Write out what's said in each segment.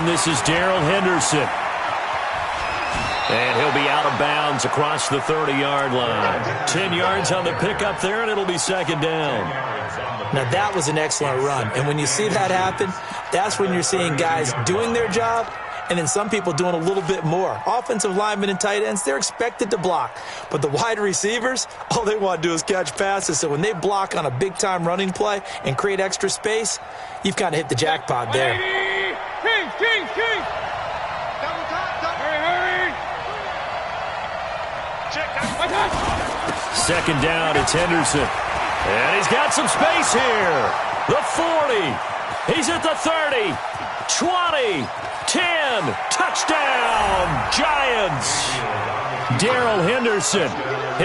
this is Darrell Henderson. And he'll be out of bounds across the 30-yard line. 10 yards on the pickup there, and it'll be second down. Now, that was an excellent run. And when you see that happen, that's when you're seeing guys doing their job and then some people doing a little bit more. Offensive linemen and tight ends, they're expected to block. But the wide receivers, all they want to do is catch passes. So when they block on a big-time running play and create extra space, you've kind of hit the jackpot there. Kings! Hurry! Second down, it's Henderson. And he's got some space here. The 40. He's at the 30. 20. 10. Touchdown, Giants. Darrell Henderson,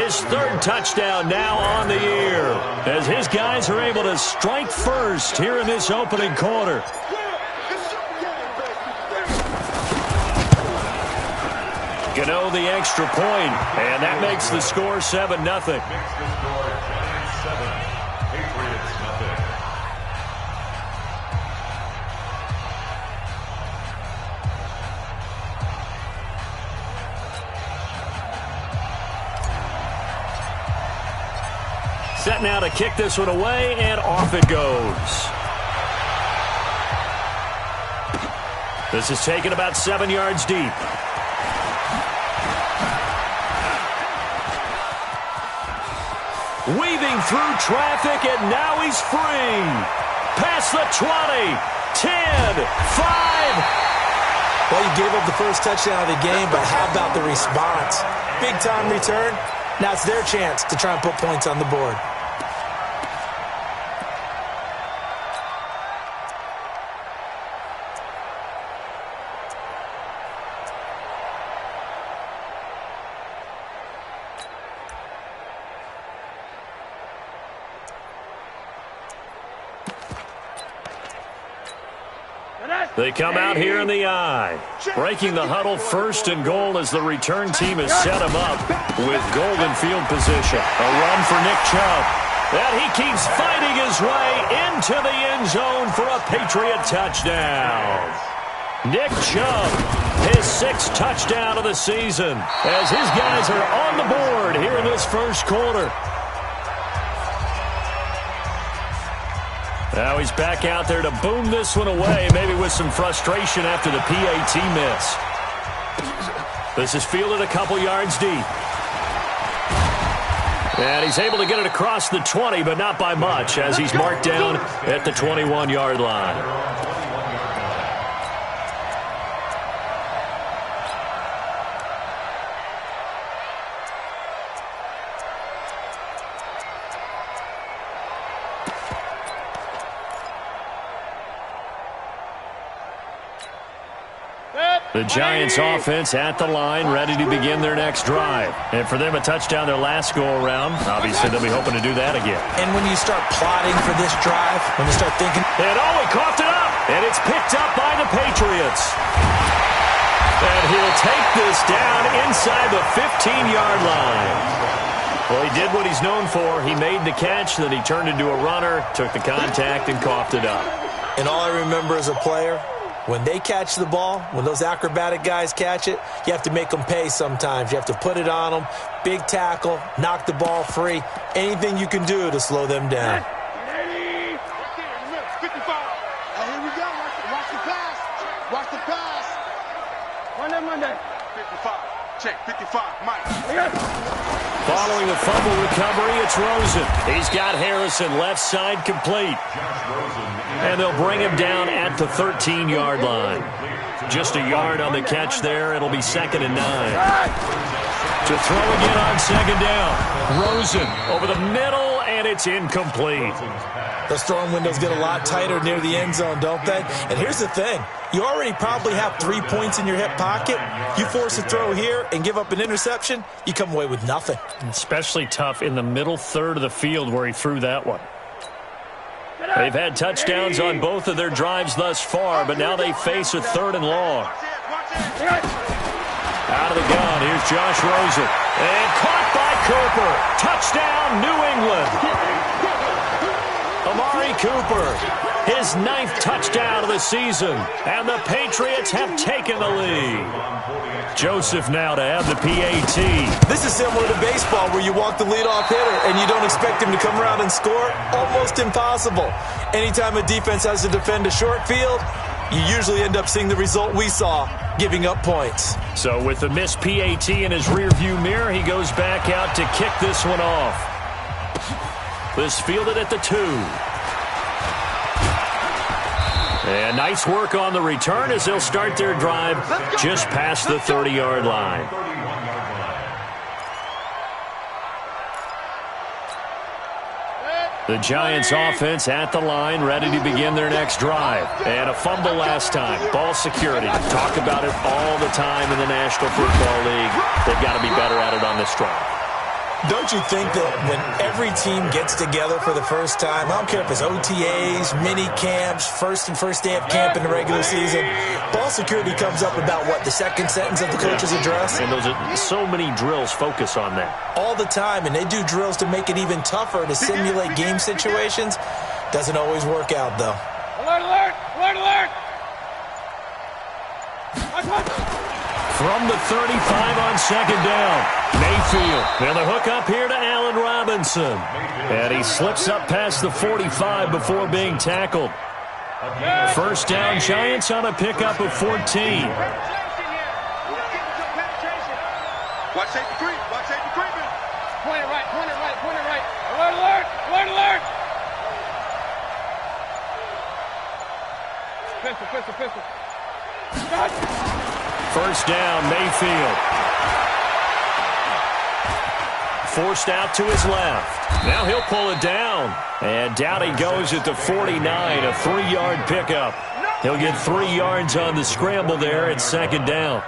his third touchdown now on the year, as his guys are able to strike first here in this opening quarter. Gano the extra point, and that makes the score 7-0. Set now to kick this one away, and off it goes. This is taken about 7 yards deep. Weaving through traffic, and now he's free. Past the 20, 10, 5. Well, you gave up the first touchdown of the game, but how about the response? Big-time return. Now it's their chance to try and put points on the board. They come out here in the eye. Breaking the huddle, first and goal as the return team has set him up with golden field position. A run for Nick Chubb. And he keeps fighting his way into the end zone for a Patriot touchdown. Nick Chubb, his 6th touchdown of the season, as his guys are on the board here in this first quarter. Now he's back out there to boom this one away, maybe with some frustration after the PAT miss. This is fielded a couple yards deep. And he's able to get it across the 20, but not by much, as he's marked down at the 21-yard line. The Giants offense at the line, ready to begin their next drive. And for them, a touchdown their last go-around. Obviously, they'll be hoping to do that again. And when you start plotting for this drive, when you start thinking... And he coughed it up! And it's picked up by the Patriots. And he'll take this down inside the 15-yard line. Well, he did what he's known for. He made the catch, then he turned into a runner, took the contact, and coughed it up. And all I remember as a player... when they catch the ball, when those acrobatic guys catch it, you have to make them pay sometimes. You have to put it on them, big tackle, knock the ball free, anything you can do to slow them down. 55. Here we go. Watch the pass. Watch the pass. Monday. 55. Check. 55. Mike. Following the fumble recovery, it's Rosen. He's got Harrison left side complete. And they'll bring him down at the 13-yard line. Just a yard on the catch there. It'll be 2nd and 9. To throw again on 2nd down. Rosen over the middle, and it's incomplete. Those throwing windows get a lot tighter near the end zone, don't they? And here's the thing. You already probably have 3 points in your hip pocket. You force a throw here and give up an interception, you come away with nothing. Especially tough in the middle third of the field where he threw that one. They've had touchdowns on both of their drives thus far, but now they face a 3rd and long. Out of the gun, here's Josh Rosen. And caught by Cooper. Touchdown, New England. Amari Cooper his 9th touchdown of the season, and the Patriots have taken the lead. Joseph now to have the PAT. This is similar to baseball where you walk the leadoff hitter and you don't expect him to come around and score. Almost impossible. Anytime a defense has to defend a short field, you usually end up seeing the result we saw, giving up points. So with the missed PAT in his rearview mirror, he goes back out to kick this one off. This fielded at the 2. And nice work on the return as they'll start their drive just past the 30-yard line. The Giants offense at the line, ready to begin their next drive. And a fumble last time. Ball security. Talk about it all the time in the National Football League. They've got to be better at it on this drive. Don't you think that when every team gets together for the first time, I don't care if it's OTAs, mini camps, first day of camp in the regular season, ball security comes up about, what, the second sentence of the coach's address? And those are so many drills focus on that. All the time, and they do drills to make it even tougher to simulate game situations. Doesn't always work out, though. Alert, alert, alert, alert! From the 35 on second down, Mayfield. And the hook up here to Allen Robinson. And he slips up past the 45 before being tackled. First down, Giants on a pickup of 14. Watch safety creep, watch safety creeping. Point it right, point it right, point it right. Alert, alert, alert, alert! Pistol, pistol, pistol. First down, Mayfield. Forced out to his left. Now he'll pull it down. And down he goes at the 49, a 3-yard pickup. He'll get 3 yards on the scramble there at second down.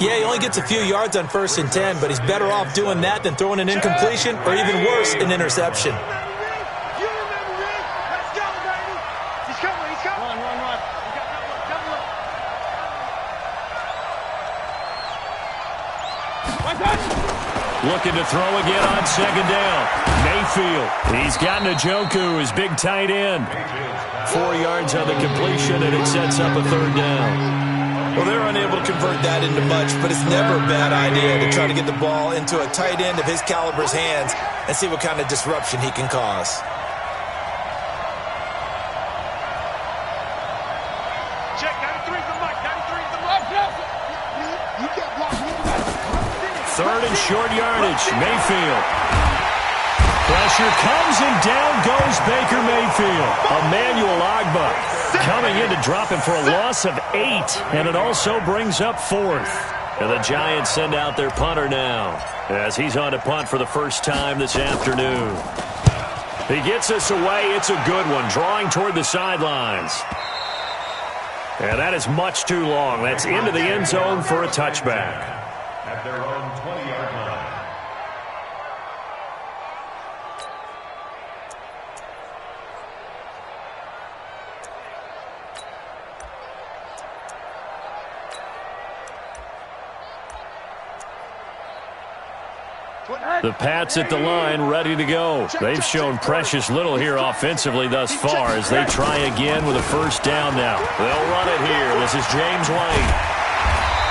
Yeah, he only gets a few yards on 1st and 10, but he's better off doing that than throwing an incompletion or even worse, an interception. Looking to throw again on second down. Mayfield. He's got Njoku, his big tight end. 4 yards on the completion, and it sets up a third down. Well, they're unable to convert that into much, but it's never a bad idea to try to get the ball into a tight end of his caliber's hands and see what kind of disruption he can cause. Check, 93's the mic, 93's the mic. You can't block me. Third and short yardage. Mayfield. Pressure comes and down goes Baker Mayfield. Emmanuel Ogbah coming in to drop him for a loss of 8. And it also brings up 4th. And the Giants send out their punter now as he's on to punt for the first time this afternoon. He gets us away. It's a good one. Drawing toward the sidelines. And that is much too long. That's into the end zone for a touchback. At their own 20-yard line. The Pats at the line, ready to go. They've shown precious little here offensively thus far as they try again with a first down now. They'll run it here. This is James White.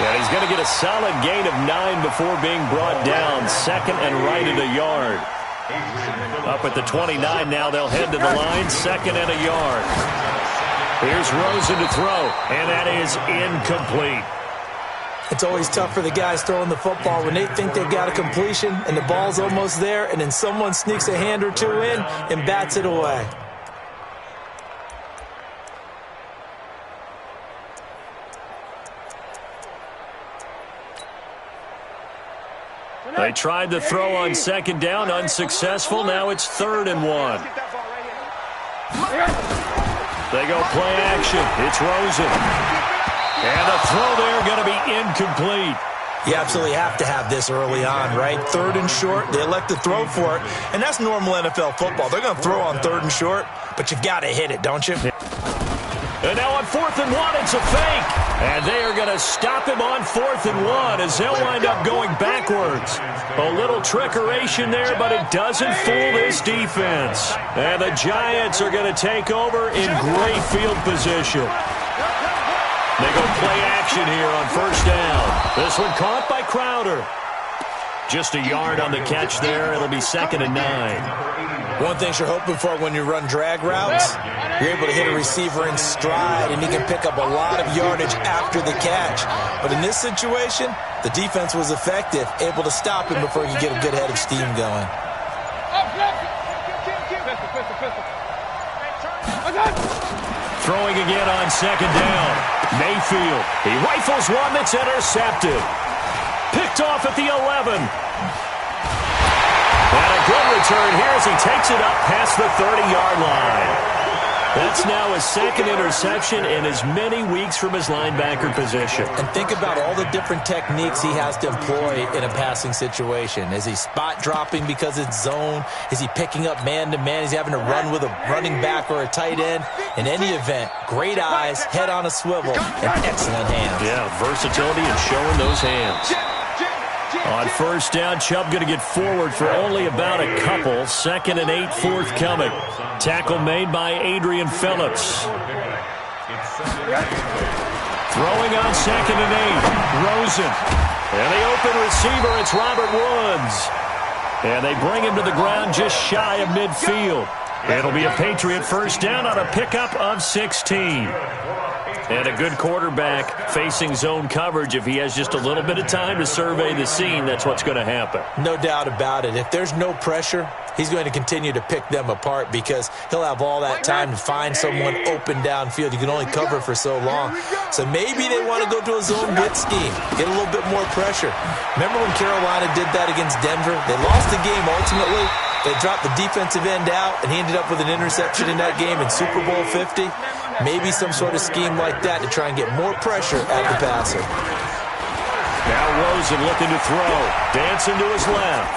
And he's going to get a solid gain of 9 before being brought down. Second and right at a yard. Up at the 29 now, they'll head to the line. Second and a yard. Here's Rosen to throw, and that is incomplete. It's always tough for the guys throwing the football when they think they've got a completion and the ball's almost there, and then someone sneaks a hand or two in and bats it away. They tried to throw on second down, unsuccessful. Now it's 3rd and 1. They go play action. It's Rosen. And the throw there going to be incomplete. You absolutely have to have this early on, right? 3rd and short, they elect to throw for it. And that's normal NFL football. They're going to throw on 3rd and short, but you've got to hit it, don't you? And now on 4th and 1, it's a fake. And they are going to stop him on 4th and 1 as they'll wind up going backwards. A little trickeration there, but it doesn't fool this defense. And the Giants are going to take over in great field position. They go play action here on 1st down. This one caught by Crowder. Just a yard on the catch there. It'll be 2nd and 9. One thing you're hoping for when you run drag routes, you're able to hit a receiver in stride, and he can pick up a lot of yardage after the catch. But in this situation, the defense was effective, able to stop him before he could get a good head of steam going. Throwing again on 2nd down. Mayfield. He rifles one that's intercepted. Picked off at the 11. And a good return here as he takes it up past the 30-yard line. That's now his 2nd interception in as many weeks from his linebacker position. And think about all the different techniques he has to employ in a passing situation. Is he spot dropping because it's zone? Is he picking up man-to-man? Is he having to run with a running back or a tight end? In any event, great eyes, head on a swivel, and excellent hands. Yeah, versatility and showing those hands. On 1st down, Chubb going to get forward for only about a couple. 2nd and 8 forthcoming. Tackle made by Adrian Phillips. Throwing on 2nd and 8. Rosen. And the open receiver, it's Robert Woods. And they bring him to the ground just shy of midfield. It'll be a Patriot 1st down on a pickup of 16. And a good quarterback facing zone coverage. If he has just a little bit of time to survey the scene, that's what's going to happen. No doubt about it. If there's no pressure, he's going to continue to pick them apart because he'll have all that time to find someone open downfield. You can only cover for so long. So maybe they want to go to a zone blitz scheme, get a little bit more pressure. Remember when Carolina did that against Denver? They lost the game ultimately. They dropped the defensive end out, and he ended up with an interception in that game in Super Bowl 50. Maybe some sort of scheme like that to try and get more pressure at the passer. Now Rosen looking to throw. Dancing to his left.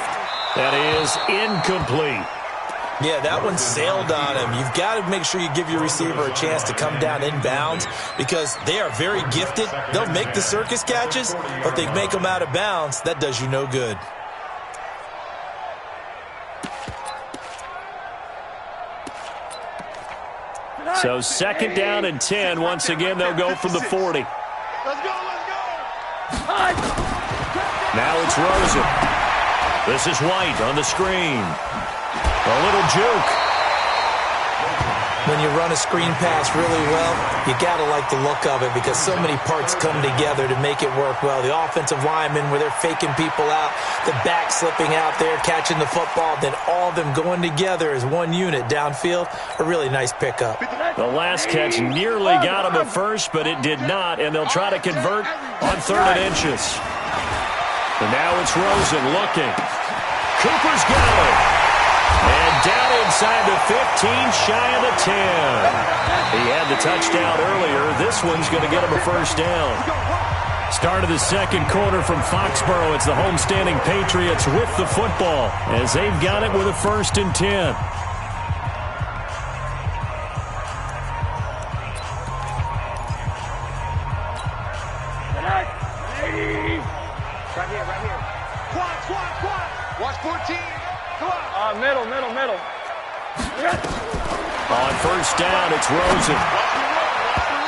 That is incomplete. Yeah, that one sailed on him. You've got to make sure you give your receiver a chance to come down inbounds because they are very gifted. They'll make the circus catches, but they make them out of bounds. That does you no good. So 2nd down and 10. Once again, they'll go from the 40. Let's go, let's go. Now it's Rosen. This is White on the screen. A little juke. When you run a screen pass really well, you got to like the look of it because so many parts come together to make it work well. The offensive linemen where they're faking people out, the back slipping out there, catching the football, then all of them going together as one unit downfield. A really nice pickup. The last catch nearly got him at first, but it did not, and they'll try to convert on 3rd and inches. And now it's Rosen looking. Cooper's got it. And down inside the 15, shy of the 10. He had the touchdown earlier. This one's going to get him a 1st down. Start of the 2nd quarter from Foxborough. It's the homestanding Patriots with the football as they've got it with a 1st and 10. Right here. Quad. Watch 14. Come on. Middle. On 1st down, it's Rosen.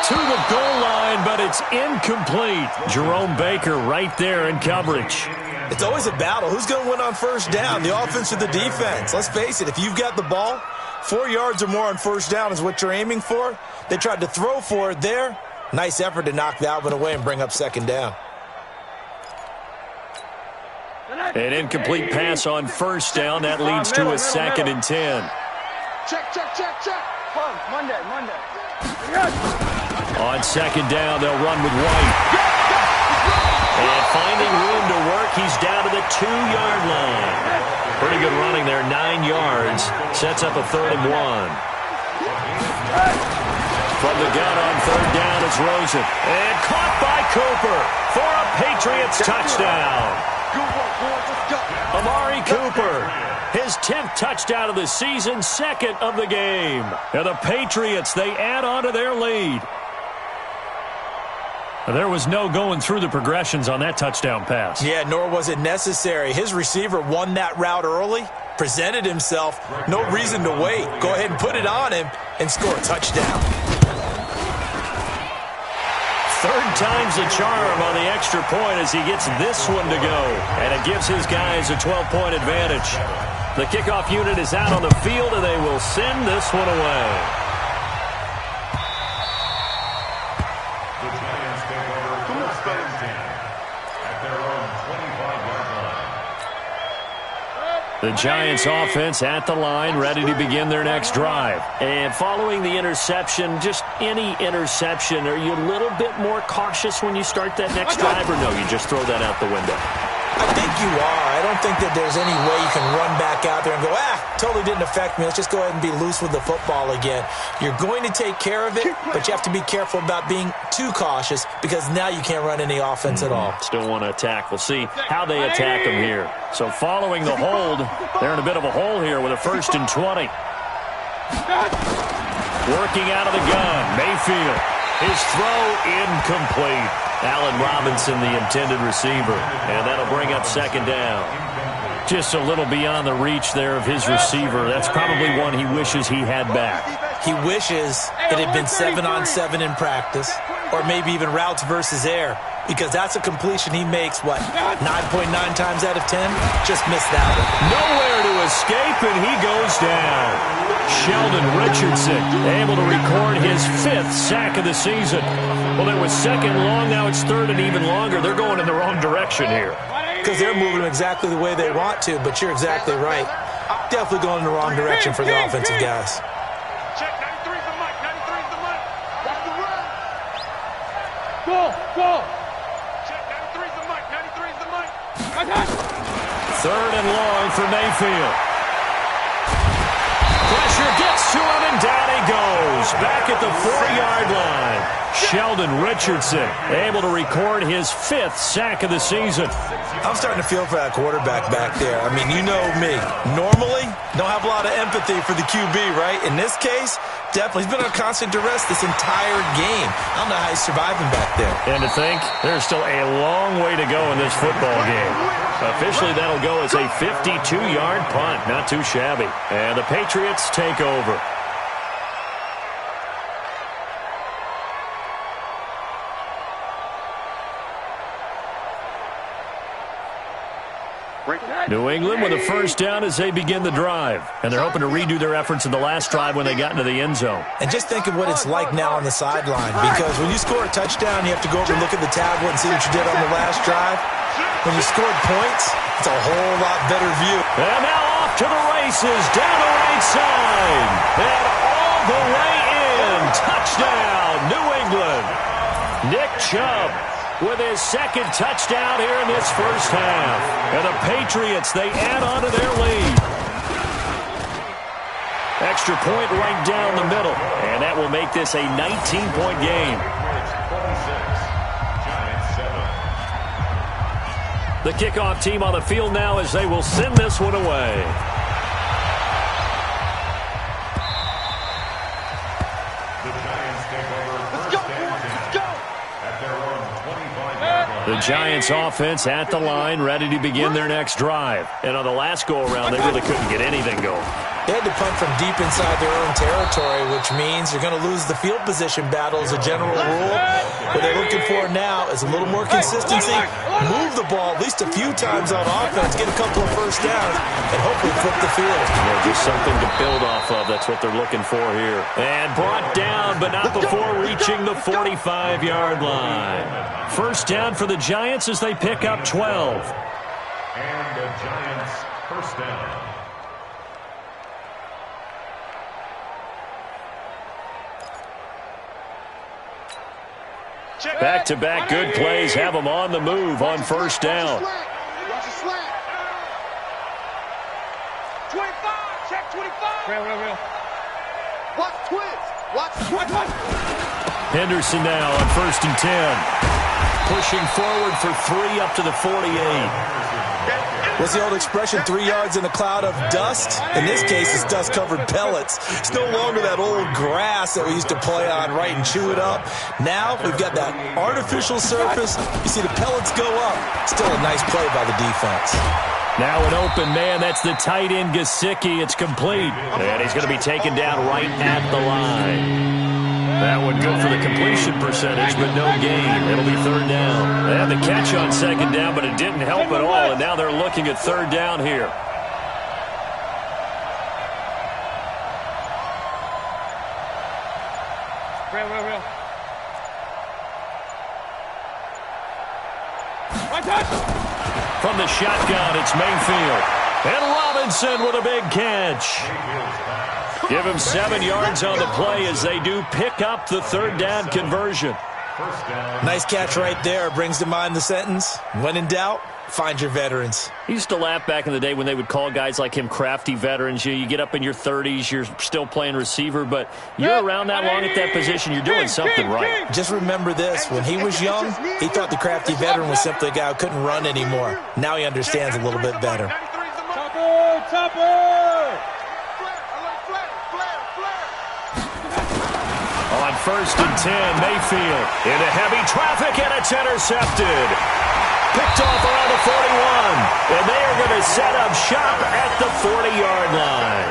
To the goal line, but it's incomplete. Jerome Baker right there in coverage. It's always a battle. Who's going to win on 1st down, the offense or the defense? Let's face it, if you've got the ball, 4 yards or more on 1st down is what you're aiming for. They tried to throw for it there. Nice effort to knock that one away and bring up 2nd down. An incomplete pass on 1st down. That leads to a 2nd and 10. Check. Monday. On 2nd down, they'll run with White. And finding room to work, he's down to the 2-yard line. Pretty good running there, 9 yards. Sets up a 3rd and 1. From the gun on 3rd down, it's Rosen. And caught by Cooper for a Patriots touchdown. Amari Cooper His 10th touchdown of the season, second of the game. And the Patriots, they add on to their lead. There was no going through the progressions on that touchdown pass. Yeah, nor was it necessary. His receiver won that route early, presented himself. No reason to wait. Go ahead and put it on him and score a touchdown. Third time's the charm on the extra point as he gets this one to go. And it gives his guys a 12-point advantage. The kickoff unit is out on the field, and they will send this one away. The Giants take over first and 10 at their own 25-yard line. The Giants offense at the line, ready to begin their next drive. And following the interception, just any interception, are you a little bit more cautious when you start that next drive, or no, you just throw that out the window? I think you are. I don't think that there's any way you can run back out there and go, totally didn't affect me. Let's just go ahead and be loose with the football again. You're going to take care of it, but you have to be careful about being too cautious because now you can't run any offense at all. Still want to attack. We'll see how they attack them here. So following the hold, they're in a bit of a hole here with a 1st and 20. Working out of the gun, Mayfield. His throw incomplete. Allen Robinson, the intended receiver. And that'll bring up 2nd down. Just a little beyond the reach there of his receiver. That's probably one he wishes he had back. He wishes it had been 7-on-7 in practice, or maybe even routes versus air, because that's a completion he makes, 9.9 times out of 10? Just missed that one. Nowhere to escape, and he goes down. Sheldon Richardson able to record his 5th sack of the season. Well, it was 2nd long, now it's 3rd and even longer. They're going in the wrong direction here. Because they're moving exactly the way they want to, but you're exactly right. Definitely going in the wrong direction for the offensive guys. Check, 93's the mic, 93's the mic. Watch the run. Go. Check, 93's the mic, 93's the mic. 3rd and long for Mayfield. Pressure gets to him, and down he goes. Back at the 40-yard line. Sheldon Richardson able to record his 5th sack of the season. I'm starting to feel for that quarterback back there. I mean, you know me. Normally, don't have a lot of empathy for the QB, right? In this case, definitely. He's been on constant duress this entire game. I don't know how he's surviving back there. And to think, there's still a long way to go in this football game. Officially, that'll go as a 52-yard punt. Not too shabby. And the Patriots take over. New England with a 1st down as they begin the drive. And they're hoping to redo their efforts in the last drive when they got into the end zone. And just think of what it's like now on the sideline. Because when you score a touchdown, you have to go over and look at the tablet and see what you did on the last drive. When you scored points, it's a whole lot better view. And now off to the races, down the right side. And all the way in. Touchdown, New England. Nick Chubb with his 2nd touchdown here in this 1st half. And the Patriots, they add on to their lead. Extra point right down the middle. And that will make this a 19-point game. The kickoff team on the field now as they will send this one away. The Giants offense at the line, ready to begin their next drive. And on the last go-around, they really couldn't get anything going. They had to punt from deep inside their own territory, which means you're going to lose the field position battle as a general rule. What they're looking for now is a little more consistency, move the ball at least a few times on offense, get a couple of 1st downs, and hopefully flip the field. Yeah, just something to build off of. That's what they're looking for here. And brought down, but not before reaching the 45-yard line. 1st down for the Giants as they pick up 12. And the Giants 1st down. Back-to-back good plays have them on the move on 1st down. Watch the slant. 25. Check 25. Real. Watch twins. Watch. Henderson now on 1st and 10. Pushing forward for 3 up to the 48. What's the old expression, 3 yards in a cloud of dust? In this case, it's dust-covered pellets. It's no longer that old grass that we used to play on, right, and chew it up. Now we've got that artificial surface. You see the pellets go up. Still a nice play by the defense. Now an open man. That's the tight end, Gesicki. It's complete. And he's going to be taken down right at the line. That one good for the completion percentage, but no gain. It'll be third down. They had the catch on second down, but it didn't help at all, and now they're looking at third down here. Real. From the shotgun, it's Mayfield. And Robinson with a big catch. Give him 7 yards on the play as they do pick up the third down conversion. Nice catch right there. Brings to mind the sentence, when in doubt, find your veterans. He used to laugh back in the day when they would call guys like him crafty veterans. You get up in your 30s, you're still playing receiver, but you're around that long at that position, you're doing something right. Just remember this. When he was young, he thought the crafty veteran was simply a guy who couldn't run anymore. Now he understands a little bit better. On 1st and 10, Mayfield into heavy traffic, and it's intercepted. Picked off around the 41, and they are going to set up shop at the 40-yard line.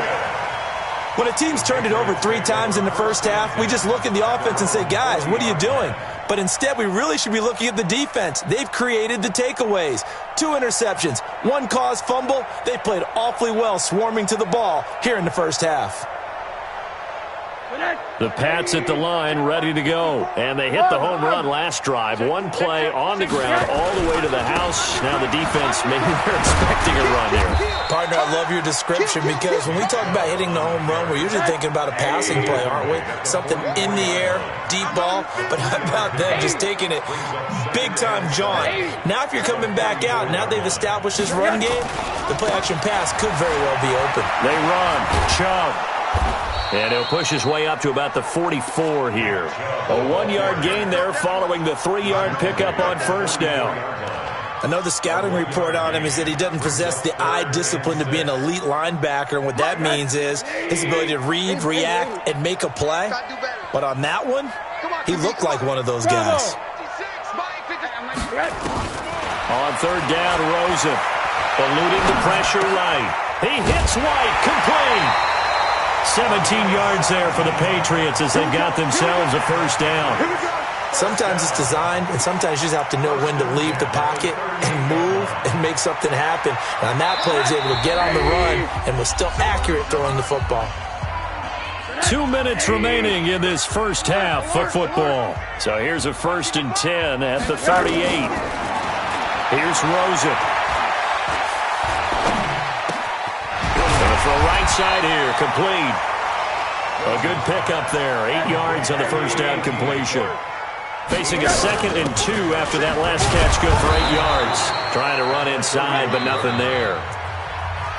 When a team's turned it over 3 times in the first half, we just look at the offense and say, guys, what are you doing? But instead, we really should be looking at the defense. They've created the takeaways. 2 interceptions, 1 caused fumble. They played awfully well swarming to the ball here in the first half. The Pats at the line, ready to go. And they hit the home run last drive. 1 play on the ground all the way to the house. Now the defense, maybe they're expecting a run here. Partner, I love your description because when we talk about hitting the home run, we're usually thinking about a passing play, aren't we? Something in the air, deep ball. But how about them just taking it big-time jaunt? Now if you're coming back out, now they've established this run game, the play-action pass could very well be open. They run. Chubb. And he'll push his way up to about the 44 here. A 1-yard gain there following the 3-yard pickup on first down. I know the scouting report on him is that he doesn't possess the eye discipline to be an elite linebacker. And what that means is his ability to read, react, and make a play. But on that one, he looked like one of those guys. On third down, Rosen. Eluding the pressure right. He hits White, complete. 17 yards there for the Patriots as they've got themselves a first down. Sometimes it's designed, and sometimes you just have to know when to leave the pocket and move and make something happen. And on that play, he was able to get on the run and was still accurate throwing the football. 2 minutes remaining in this first half of football. So here's a 1st and 10 at the 38. Here's Rosen. For right side here, complete. A good pickup there. 8 yards on the first down completion. Facing a 2nd and 2 after that last catch, good for 8 yards. Trying to run inside, but nothing there.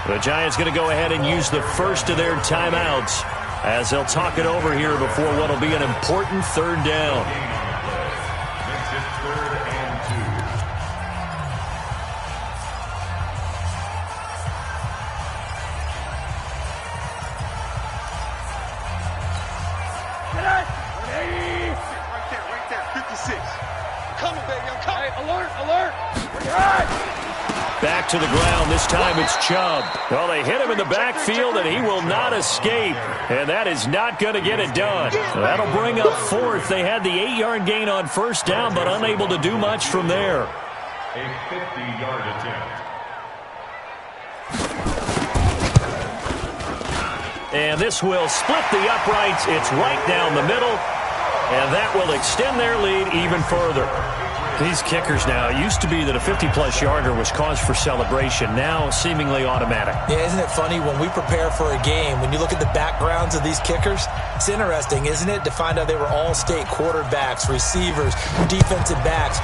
The Giants going to go ahead and use the first of their timeouts as they'll talk it over here before what will be an important third down. Back to the ground. This time it's Chubb. Well, they hit him in the backfield, and he will not escape. And that is not going to get it done. That'll bring up 4th. They had the 8-yard gain on first down, but unable to do much from there. A 50-yard attempt. And this will split the uprights. It's right down the middle, and that will extend their lead even further. These kickers now, it used to be that a 50-plus yarder was cause for celebration. Now, seemingly automatic. Yeah, isn't it funny? When we prepare for a game, when you look at the backgrounds of these kickers, it's interesting, isn't it, to find out they were all-state quarterbacks, receivers, defensive backs,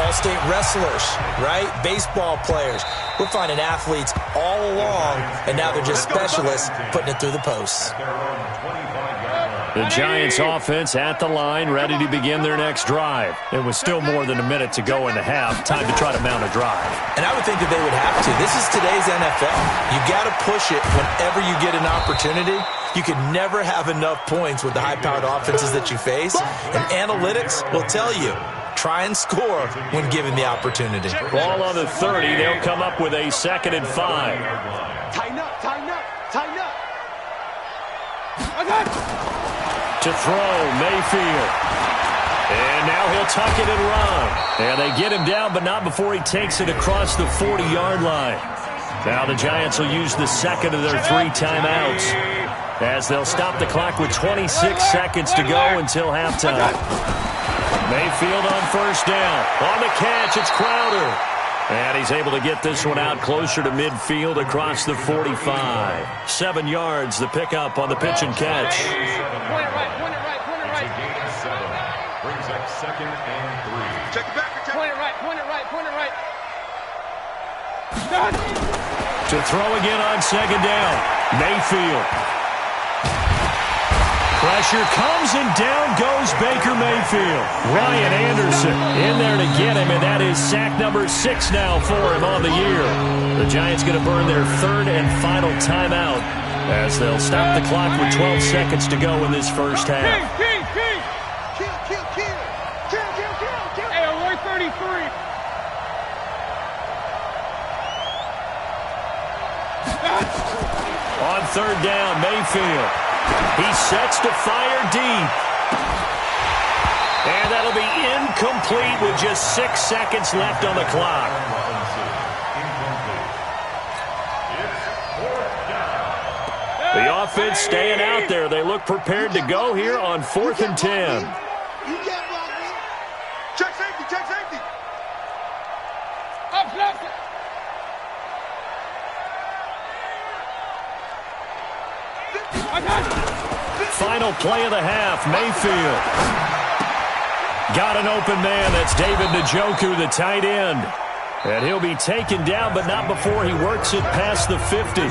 all-state wrestlers, right? Baseball players. We're finding athletes all along, and now they're just specialists putting it through the posts. The Giants offense at the line, ready to begin their next drive. It was still more than a minute to go in the half. Time to try to mount a drive. And I would think that they would have to. This is today's NFL. You got to push it whenever you get an opportunity. You can never have enough points with the high-powered offenses that you face. And analytics will tell you, try and score when given the opportunity. Ball on the 30. They'll come up with a 2nd and 5. Tighten up, tighten up, tighten up. To throw, Mayfield. And now he'll tuck it and run. And they get him down, but not before he takes it across the 40-yard line. Now the Giants will use the second of their 3 timeouts, as they'll stop the clock with 26 seconds to go until halftime. Mayfield on first down. On the catch, it's Crowder. And he's able to get this one out closer to midfield across the 45. 7 yards, the pickup on the pitch and catch. Point it right, point it right, point it right. Brings up 2nd and 3. Check it back, check it. Point it right, point it right, point it right. To throw again on 2nd down. Mayfield. Pressure comes and down goes Baker Mayfield. Ryan Anderson in there to get him, and that is sack number 6 now for him on the year. The Giants going to burn their 3rd and final timeout as they'll stop the clock with 12 seconds to go in this first half. Kill. Hey, alert 33. On 3rd down, Mayfield. He sets to fire deep. And that'll be incomplete with just 6 seconds left on the clock. The offense staying out there. They look prepared to go here on 4th and 10. You can't block me. Check safety, check safety. Up, left. Final play of the half, Mayfield. Got an open man. That's David Njoku, the tight end. And he'll be taken down, but not before he works it past the 50.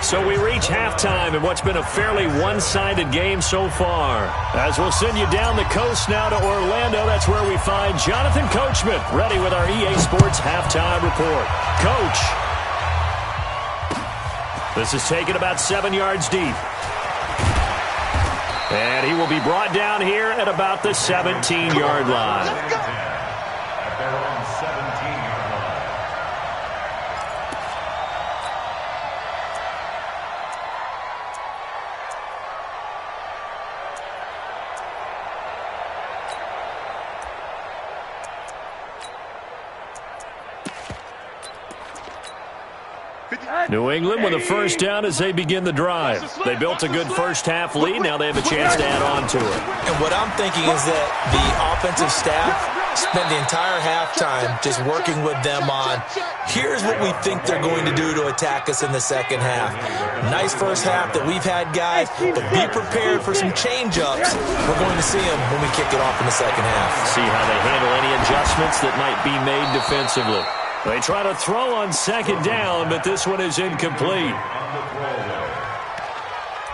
So we reach halftime in what's been a fairly one-sided game so far. As we'll send you down the coast now to Orlando, that's where we find Jonathan Coachman, ready with our EA Sports halftime report. Coach. This is taken about 7 yards deep. And he will be brought down here at about the 17-yard line. At their own 17-yard line. New England with a first down as they begin the drive. They built a good first-half lead. Now they have a chance to add on to it. And what I'm thinking is that the offensive staff spent the entire halftime just working with them on, here's what we think they're going to do to attack us in the second half. Nice first half that we've had, guys, but be prepared for some change-ups. We're going to see them when we kick it off in the second half. See how they handle any adjustments that might be made defensively. They try to throw on 2nd down, but this one is incomplete. On the throwaway.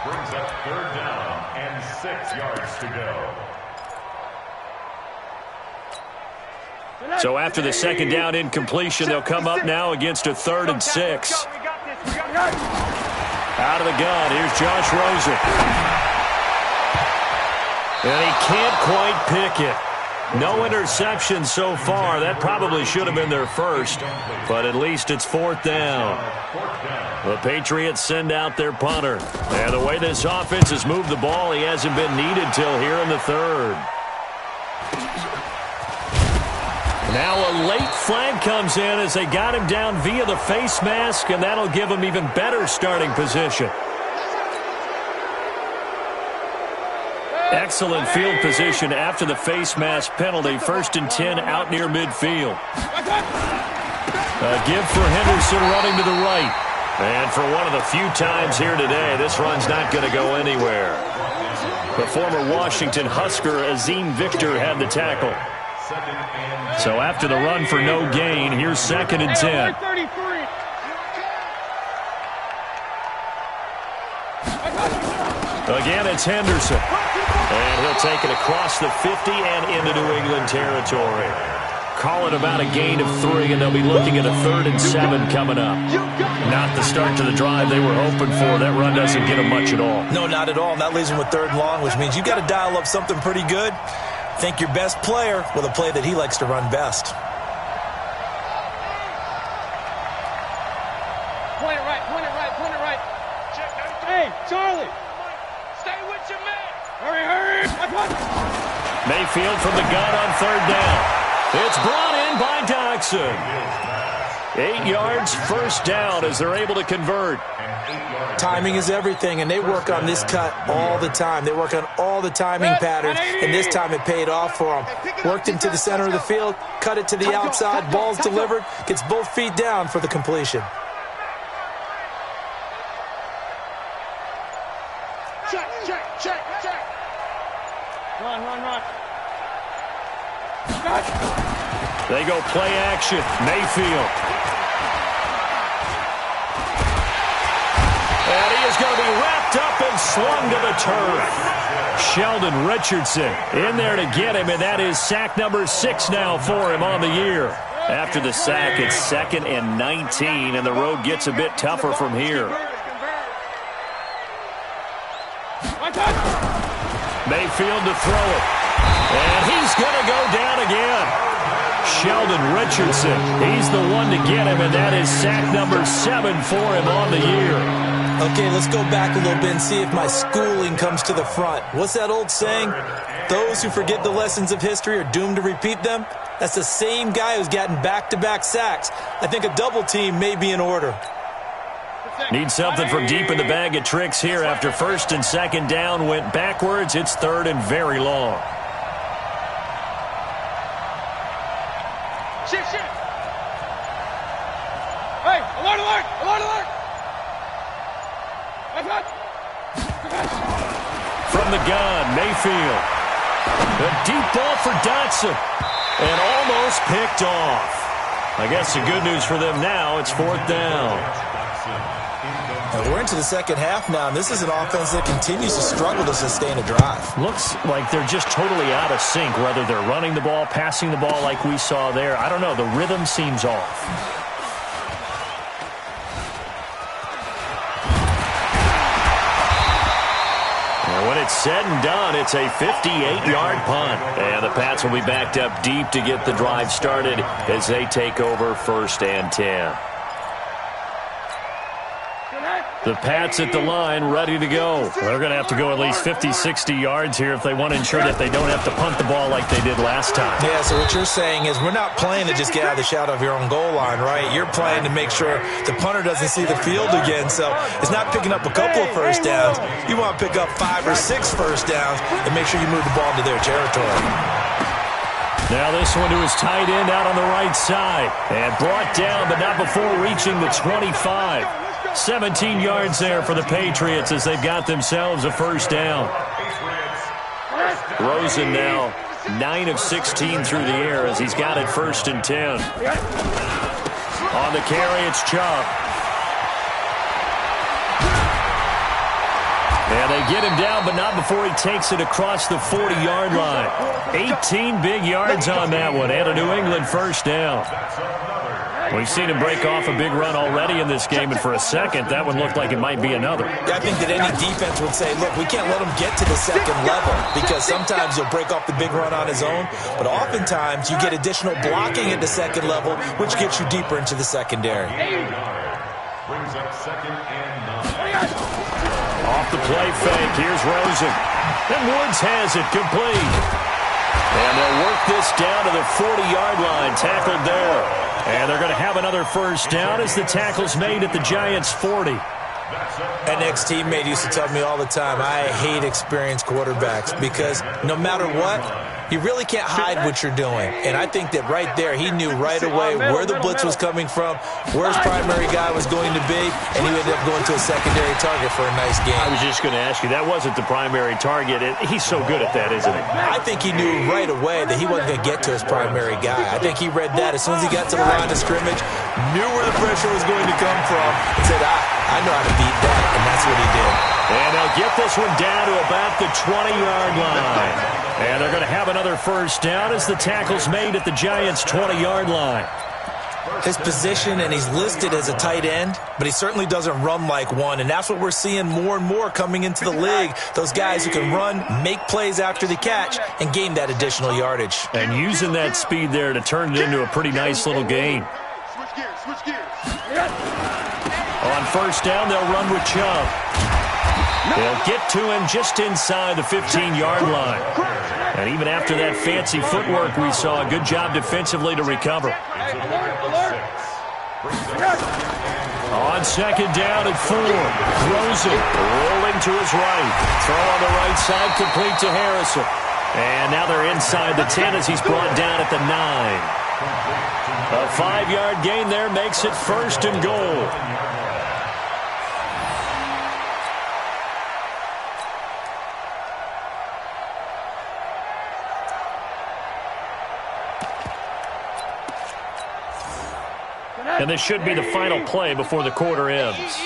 Brings up 3rd down and 6 yards to go. So after the 2nd down incompletion, they'll come up now against a 3rd and 6. Out of the gun, here's Josh Rosen. And he can't quite pick it. No interception so far. That probably should have been their first, but at least it's 4th down. The Patriots send out their punter. And the way this offense has moved the ball, he hasn't been needed till here in the 3rd. Now a late flag comes in as they got him down via the face mask, and that'll give him even better starting position. Excellent field position after the face mask penalty. 1st and 10 out near midfield. A give for Henderson running to the right. And for one of the few times here today, this run's not going to go anywhere. The former Washington Husker, Azim Victor, had the tackle. So after the run for no gain, here's 2nd and 10. A Again, it's Henderson. And he'll take it across the 50 and into New England territory. Call it about a gain of 3, and they'll be looking at a 3rd and 7 coming up. Not the start to the drive they were hoping for. That run doesn't get them much at all. No, not at all. And that leaves them with 3rd and long, which means you've got to dial up something pretty good. Think your best player with a play that he likes to run best. Point it right, point it right, point it right. Check. Hey, Charlie. Stay with your man. Hurry, hurry. Mayfield from the gun on 3rd down. It's brought in by Dodson. 8 yards, 1st down as they're able to convert. Timing is everything, and they work on this cut all the time. They work on all the timing patterns, and this time it paid off for them. Worked into the center of the field, cut it to the outside, ball's delivered, gets both feet down for the completion. Check. Run. They go play action. Mayfield. And he is going to be wrapped up and slung to the turf. Sheldon Richardson in there to get him, and that is sack number 6 now for him on the year. After the sack, it's 2nd and 19, and the road gets a bit tougher from here. Mayfield to throw it. And he's going to go down again. Sheldon Richardson, he's the one to get him, and that is sack number 7 for him on the year. Okay, let's go back a little bit and see if my schooling comes to the front. What's that old saying? Those who forget the lessons of history are doomed to repeat them. That's the same guy who's gotten back-to-back sacks. I think a double team may be in order. Need something from deep in the bag of tricks here after 1st and 2nd down went backwards. It's 3rd and very long. Shit. Hey, alert. From the gun, Mayfield. A deep ball for Dodson. And almost picked off. I guess the good news for them now, it's 4th down. And we're into the 2nd half now, and this is an offense that continues to struggle to sustain a drive. Looks like they're just totally out of sync, whether they're running the ball, passing the ball like we saw there. I don't know. The rhythm seems off. When it's said and done, it's a 58-yard punt. And the Pats will be backed up deep to get the drive started as they take over 1st and 10. The Pats at the line, ready to go. They're going to have to go at least 50, 60 yards here if they want to ensure that they don't have to punt the ball like they did last time. Yeah, so what you're saying is we're not playing to just get out of the shadow of your own goal line, right? You're playing to make sure the punter doesn't see the field again. So it's not picking up a couple of 1st downs. You want to pick up 5 or 6 1st downs and make sure you move the ball into their territory. Now this one to his tight end out on the right side. And brought down, but not before reaching the 25. 17 yards there for the Patriots as they've got themselves a 1st down. Rosen now 9 of 16 through the air as he's got it 1st and 10. On the carry, it's Chubb. And they get him down, but not before he takes it across the 40-yard line. 18 big yards on that one, and a New England 1st down. We've seen him break off a big run already in this game, and for a second, that one looked like it might be another. Yeah, I think that any defense would say, look, we can't let him get to the 2nd level because sometimes he'll break off the big run on his own, but oftentimes you get additional blocking at the 2nd level, which gets you deeper into the secondary. Brings up 2nd and 9. Off the play fake, here's Rosen. And Woods has it complete. And they'll work this down to the 40-yard line, tackled there. And they're going to have another 1st down as the tackle's made at the Giants' 40. An ex-teammate used to tell me all the time, I hate experienced quarterbacks because no matter what, you really can't hide what you're doing. And I think that right there, he knew right away where the blitz was coming from, where his primary guy was going to be, and he ended up going to a secondary target for a nice game. I was just going to ask you, that wasn't the primary target. He's so good at that, isn't he? I think he knew right away that he wasn't going to get to his primary guy. I think he read that as soon as he got to the line of scrimmage, knew where the pressure was going to come from, and said, I know how to beat that, and that's what he did. And they'll get this one down to about the 20-yard line. And they're going to have another first down as the tackle's made at the Giants' 20-yard line. His position, and he's listed as a tight end, but he certainly doesn't run like one, and that's what we're seeing more and more coming into the league. Those guys who can run, make plays after the catch, and gain that additional yardage. And using that speed there to turn it into a pretty nice little gain. Switch gears. On first down, they'll run with Chubb. They'll get to him just inside the 15-yard line. And even after that fancy footwork we saw, a good job defensively to recover. On second down at 4. Throws it. Rolling to his right. Throw on the right side, complete to Harrison. And now they're inside the 10 as he's brought down at the 9. A 5-yard gain there makes it first and goal. And this should be the final play before the quarter ends.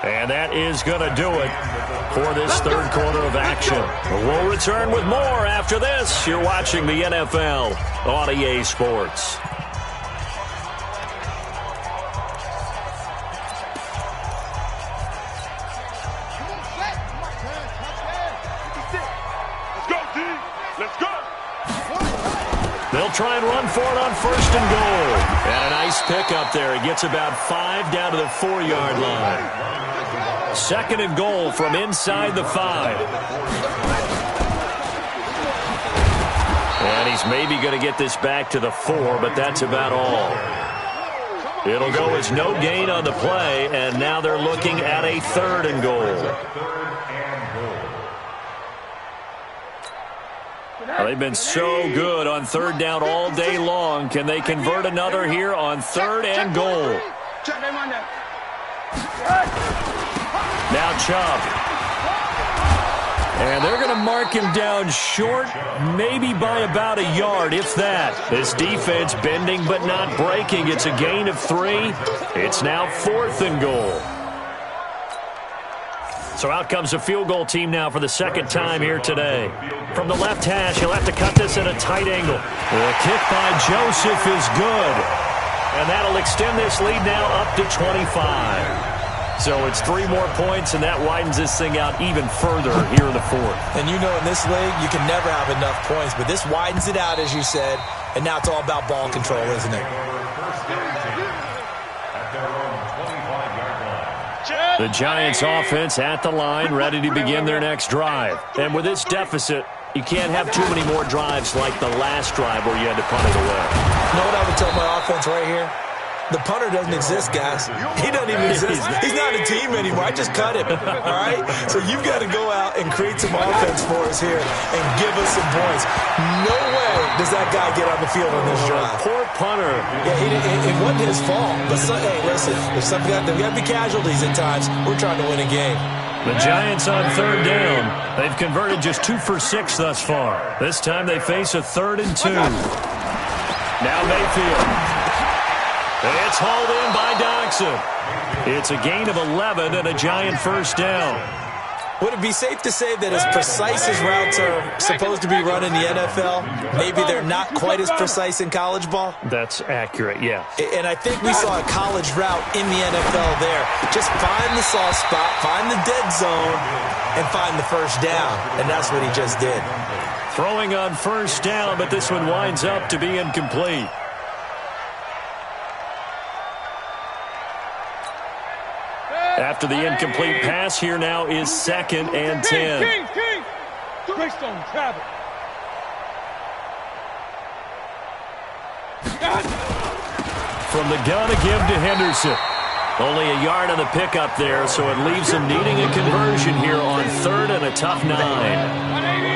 And that is going to do it for this third quarter of action. We'll return with more after this. You're watching the NFL on EA Sports. They'll try and run for it on first and goal. And a nice pickup there. He gets about 5 down to the 4-yard line. Second and goal from inside the 5. And he's maybe going to get this back to the 4, but that's about all. It'll go as no gain on the play, and now they're looking at a third and goal. They've been so good on third down all day long. Can they convert another here on third and goal? Now Chubb. And they're going to mark him down short, maybe by about a yard, if that. This defense bending but not breaking. It's a gain of 3. It's now fourth and goal. So out comes a field goal team now for the second time here today. From the left hash, he'll have to cut this at a tight angle. The kick by Joseph is good. And that'll extend this lead now up to 25. So it's 3 more points, and that widens this thing out even further here in the fourth. And you know in this league, you can never have enough points, but this widens it out, as you said, and now it's all about ball control, isn't it? The Giants offense at the line, ready to begin their next drive. And with this deficit, you can't have too many more drives like the last drive where you had to punt it away. You know what I would tell my offense right here? The punter doesn't exist, guys. He doesn't even exist. He's not a team anymore. I just cut him, all right? So you've got to go out and create some offense for us here and give us some points. No way does that guy get on the field on this drive. Poor punter. Yeah, it wasn't his fault. But, hey, listen, there's got to be casualties at times. We're trying to win a game. The Giants on third down. They've converted just 2 for 6 thus far. This time they face a 3rd and 2. Now Mayfield. It's hauled in by Doxson. It's a gain of 11 and a Giant first down. Would it be safe to say that as precise as routes are supposed to be run in the NFL, maybe they're not quite as precise in college ball? That's accurate, yeah. And I think we saw a college route in the NFL there. Just find the soft spot, find the dead zone, and find the first down. And that's what he just did. Throwing on first down, but this one winds up to be incomplete. After the incomplete pass, here now is 2nd and 10. Greystone travel. From the gun again to Henderson. Only a yard on the pickup there, so it leaves them needing a conversion here on 3rd and a tough 9.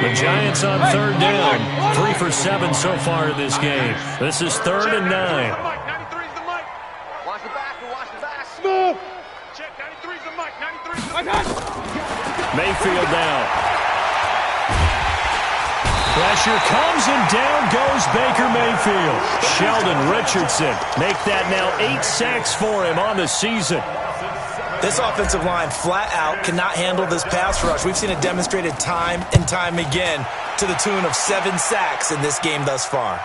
The Giants on 3rd down. 3 for 7 so far in this game. This is 3rd and 9. 93's the mic. Watch the back. Move. Check 93's the mic. 93's the mic. Mayfield now. Pressure comes and down goes Baker. Baker Mayfield. Sheldon Richardson make that now 8 sacks for him on the season. This offensive line flat out cannot handle this pass rush. We've seen it demonstrated time and time again to the tune of 7 sacks in this game thus far.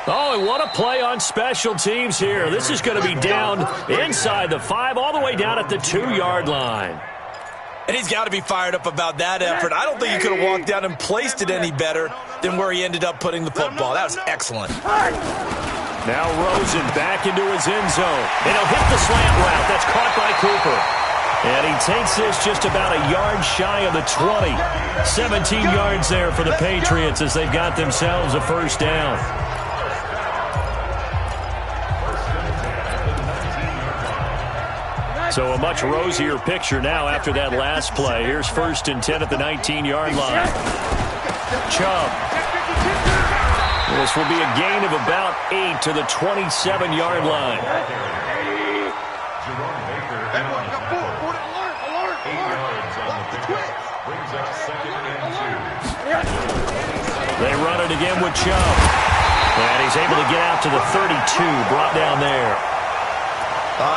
Oh, and what a play on special teams here. This is going to be down inside the 5, all the way down at the 2-yard line. And he's got to be fired up about that effort. I don't think he could have walked down and placed it any better than where he ended up putting the football. That was excellent. Now Rosen back into his end zone. And he'll hit the slant route. That's caught by Cooper. And he takes this just about a yard shy of the 20. 17 yards there for the Patriots as they've got themselves a first down. So a much rosier picture now after that last play. Here's 1st and 10 at the 19-yard line. Chubb. This will be a gain of about 8 to the 27-yard line. They run it again with Chubb. And he's able to get out to the 32, brought down there.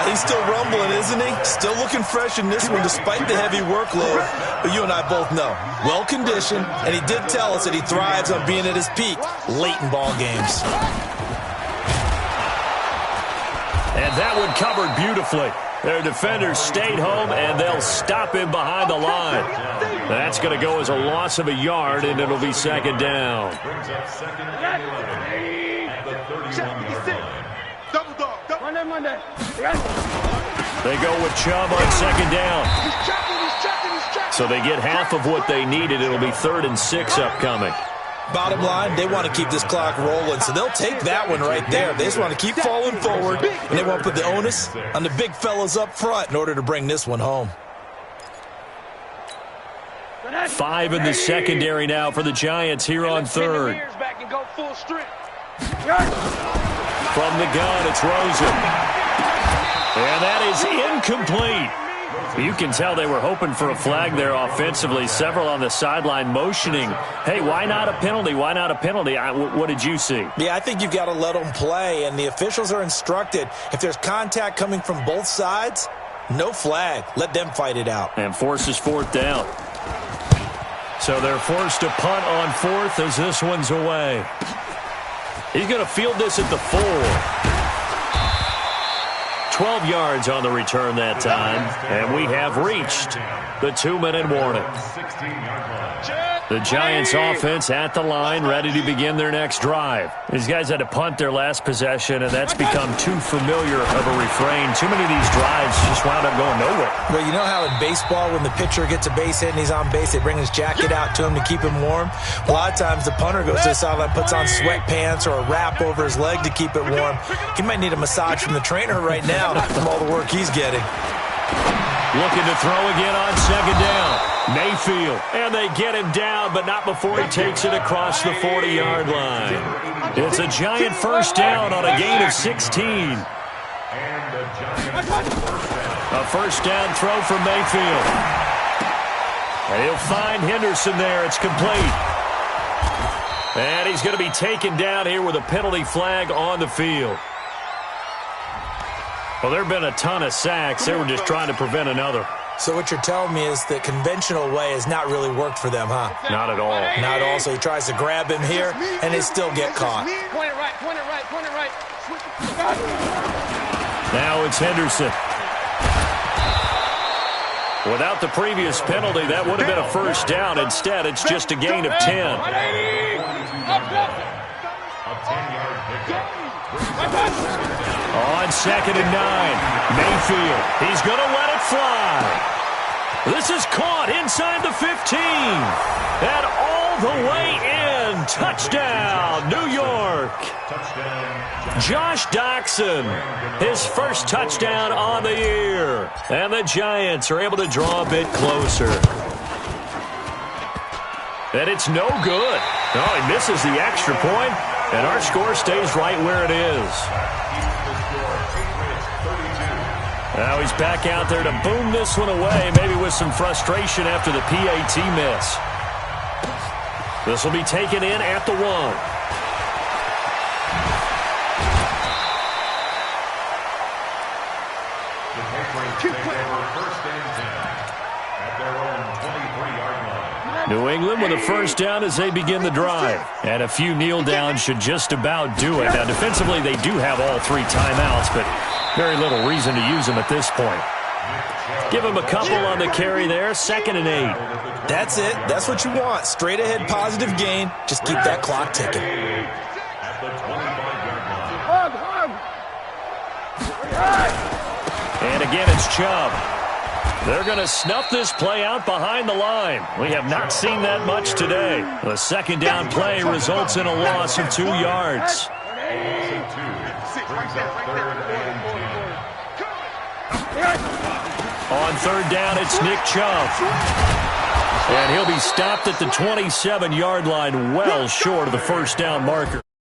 He's still rumbling, isn't he? Still looking fresh in this one despite the heavy workload. But you and I both know, well-conditioned, and he did tell us that he thrives on being at his peak late in ball games. And that one covered beautifully. Their defenders stayed home, and they'll stop him behind the line. That's going to go as a loss of a yard, and it'll be 2nd down. Brings up 2nd and 11 at the 31-yard line. They go with Chubb on 2nd down. So they get half of what they needed. It'll be 3rd and 6 upcoming. Bottom line, they want to keep this clock rolling, so they'll take that one right there. They just want to keep falling forward, and they want to put the onus on the big fellas up front in order to bring this one home. 5 in the secondary now for the Giants here on 3rd. From the gun, it's Rosen. And that is incomplete. You can tell they were hoping for a flag there offensively. Several on the sideline motioning, hey, why not a penalty? Why not a penalty? What did you see? Yeah, I think you've got to let them play, and the officials are instructed. If there's contact coming from both sides, no flag. Let them fight it out. And forces 4th down. So they're forced to punt on 4th as this one's away. He's going to field this at the 4. 12 yards on the return that time, and we have reached the 2-minute warning. The Giants offense at the line, ready to begin their next drive. These guys had to punt their last possession, and that's become too familiar of a refrain. Too many of these drives just wound up going nowhere. Well, you know how in baseball, when the pitcher gets a base hit and he's on base, they bring his jacket out to him to keep him warm? A lot of times the punter goes to the sideline, puts on sweatpants or a wrap over his leg to keep it warm. He might need a massage from the trainer right now from all the work he's getting. Looking to throw again on 2nd down. Mayfield, and they get him down, but not before he takes it across the 40-yard line. It's a Giant first down on a gain of 16. A first down throw for Mayfield. And he'll find Henderson there. It's complete. And he's going to be taken down here with a penalty flag on the field. Well, there have been a ton of sacks. They were just trying to prevent another. So what you're telling me is the conventional way has not really worked for them, huh? Not at all. Not at all. So he tries to grab him here, and they still get caught. Point it right, point it right, point it right. Now it's Henderson. Without the previous penalty, that would have been a first down. Instead, it's just a gain of 10. A 10-yard pickup. On 2nd and 9, Mayfield. He's going to let it fly. This is caught inside the 15. And all the way in. Touchdown, New York. Josh Doxson, his first touchdown on the year. And the Giants are able to draw a bit closer. And it's no good. No, he misses the extra point, and our score stays right where it is. Now he's back out there to boom this one away, maybe with some frustration after the PAT miss. This will be taken in at the 1. The Patriots take over 1st and 10 at their own 23-yard line. New England with a first down as they begin the drive. And a few kneel downs should just about do it. Now, defensively, they do have all 3 timeouts, but very little reason to use them at this point. Give them a couple on the carry there, 2nd and 8. That's it. That's what you want. Straight ahead positive gain. Just keep that clock ticking. At the 25-yard line. And again, it's Chubb. They're going to snuff this play out behind the line. We have not seen that much today. The 2nd down play results in a loss of 2 yards. On 3rd down, it's Nick Chubb. And he'll be stopped at the 27-yard line, well short of the first down marker.